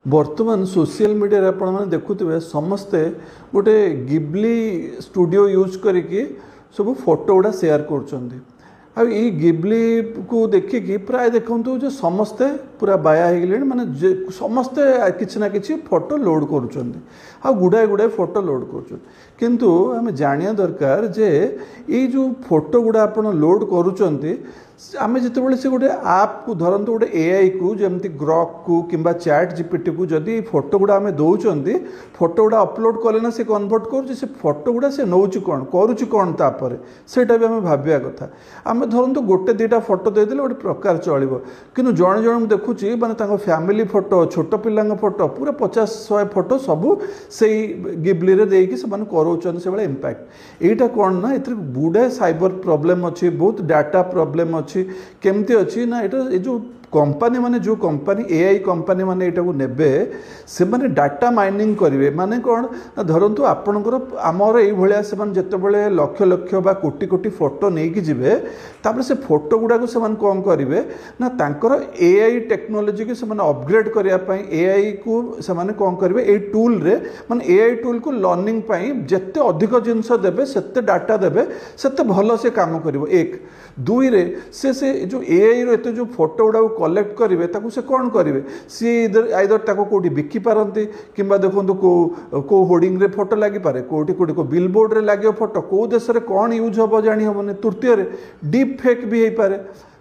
बर्तमान social media आपण मैंने देखुवे समस्ते गोटे गिबली स्टूडियो यूज करके सब फोटो गुड़ा शेयर कर गिबली को देखिकी प्राय देखु जो समस्ते पूरा बाया हो गले माने समस्ते किसी ना कि फोटो लोड कर गुड़ाए गुड़ाए फोटो लोड कर किंतु आम जानिया दरकार जे ये जो फोटो गुड़ा आप लोड करुँच आम जिते से गोटे आप को धरतु गोटे एआई को जमती ग्रॉक को किंबा चैट जीपीटी को जदि फोटो गुड़ा आम दौरान फोटो गुड़ा अपलोड कले ना से कन्वर्ट कर फोटो गुड़ा से नौ कौन करुच्च कौन तापर सेटा भी आम भाविया कथा आम धरतु गोटे दुटा फोटो देदेले गोटे प्रकार चलो कि जड़े जन देखुची माने फैमिली फोटो छोट पिला फोटो पूरा 50-100 फोटो सबू से गिबली देकी से कराउछन से भाई इंपैक्ट एटा कौन ना ये गुड़ाए साइबर प्रॉब्लम अच्छी बहुत डाटा प्रॉब्लम अच्छी केमती अच्छी ना ये जो कंपनी माने जो कंपनी एआई कंपनी माने एटा को नेबे से माने डाटा माइनिंग करेंगे माने कौन धरतु आपणकर आमर ये से जिते बड़े लक्ष लक्ष बा कोटी कोटी फोटो नहीं कि जीवे तापर से फोटो गुड़ा को से कौन करेंगे ना तांकर एआई टेक्नोलोजी को से अपग्रेड करने एआई को से कौन करेंगे ये टूल रे माने एआई टूल को लर्निंग जिते अधिक जिनस देवे सेते डाटा देवे सेते भल से काम करिवो एक दुई रे से जो एआई रो एते जो फोटो गुड़ा कलेक्ट करेंगे ताकू से कौन करेंगे सी इधर आइदर ताको कोटी बिकी पारती किंबा देखो को होर्डिंग रे फोटो लगी पारे कोटी कोटी को बिलबोर्ड रे लगे फोटो को देश रे कौन यूज हम जानी हमने तृतीय डीप फेक भी हो पारे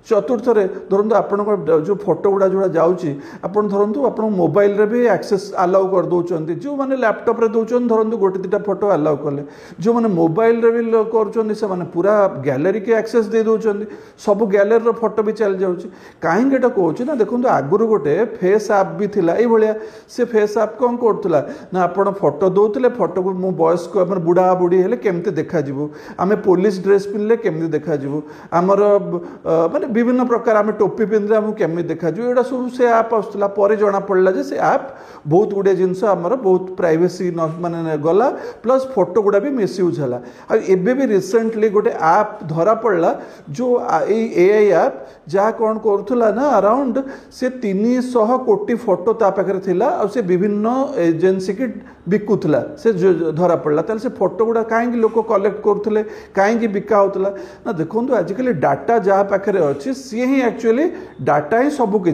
चतुर्थ धरतु आपण जो फोटो गुड़ा जो जाऊँगी धरतु आप मोबाइल रे भी एक्सेस अलाउ कर दौरान जो मैंने लैपटॉप रे दौरान धरतु गोटे दुटा फोटो अलाउ कले जो मैंने मोबाइल रे भी कर पूरा गैलरी के एक्सेस दे दौरान सब गैलरी फोटो भी चल जाऊँगी कहीं कहूँ ना देखो आगुरी गोटे फेस आप भी थिला ये से फेस आप कौन करूला ना आप फोटो दौले फोटो को मो बयस्क बुढ़ा बुढ़ी हेले केमती देखा आम पुलिस ड्रेस पिंधले केमती देखा आमर माने विभिन्न प्रकार आम टोपी पिंधे आमको केमी देखा यहाँ सब से आप आसला जना पड़ा जे से आप बहुत गुड़े जिनस आमर बहुत प्राइवेसी माने गला प्लस फोटो गुड़ा भी मिसयूज है एबे भी रिसेंटली गोटे आप धरा पड़ा जो एआई आप जहाँ कौन करूला ना अराउंड से 300 कोटी फोटो ता पाखे थिला और से विभिन्न एजेंसी की बिकुला से धरा पड़ा ताल से फोटो गुड़ा कहीं लोक कलेक्ट करुले कहीं बिका होता ना देखो आजिकल डाटा जहाँ पाखे अच्छी सी ही एक्चुअली डाटा ही सबकि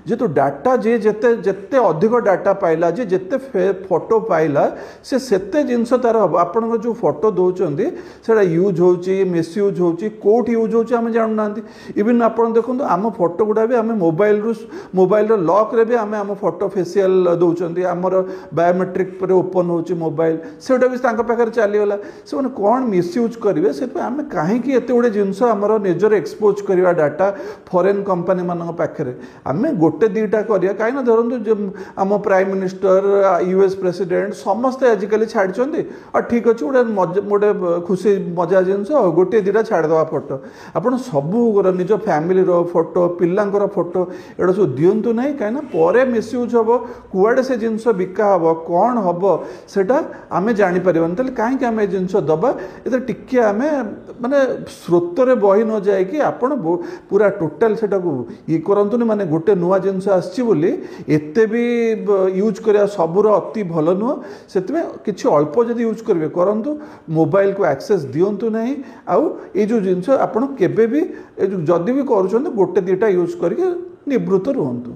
जेतु डाटा जे जेते जेते अधिक डाटा पाइला जे जेते फोटो पाइला से सेते जिनस तार हम आपण जो फोटो दौरान से यूज हो मिसयूज होट यूज होमें जानूना इवन आप देखो आम फोटो गुड़ा भी आम मोबाइल लॉक रे भी आम फोटो फेसियल दौरान आमर बायोमेट्रिक पर ओपन हो मोबाइल से भी पाखे चलीगला से कौन मिसयूज करेंगे से आम कहीं एत गुड़े जिनस आमर निजर एक्सपोज करवा डाटा फॉरेन कंपनी मान पाखे आम गोटे दुटा करिया कहीं धरतु आम प्राइम मिनिस्टर यूएस प्रेसिडेंट समस्ते आजिकल छाड़ी और ठीक अच्छे गोटे खुशी मजा जिनस गोटे दुटा छाड़देवा फोटो आप सबू निज फैमिली फोटो पिलांकर फोटो एटा सब दिंतु ना कहीं मिसयूज हम कुआड़े से जिनस बिका हम कौन हम सेटा आम जापर कहीं आम जिनस दबा ये टिके आम माने स्रोत बही न जाए आपण पूरा टोटाल से ये करतुनि माने गोटे नुआ जिनस आते भी यूज करा सबूर अति भल नुह से किसी अल्प जदि यूज करेंगे करंतु मोबाइल को एक्सेस दिंतु ना आउ ये जो जिनस आपड़ केबे भी जदि भी कर गोटे दुटा यूज करके निवृत्त रुहतु।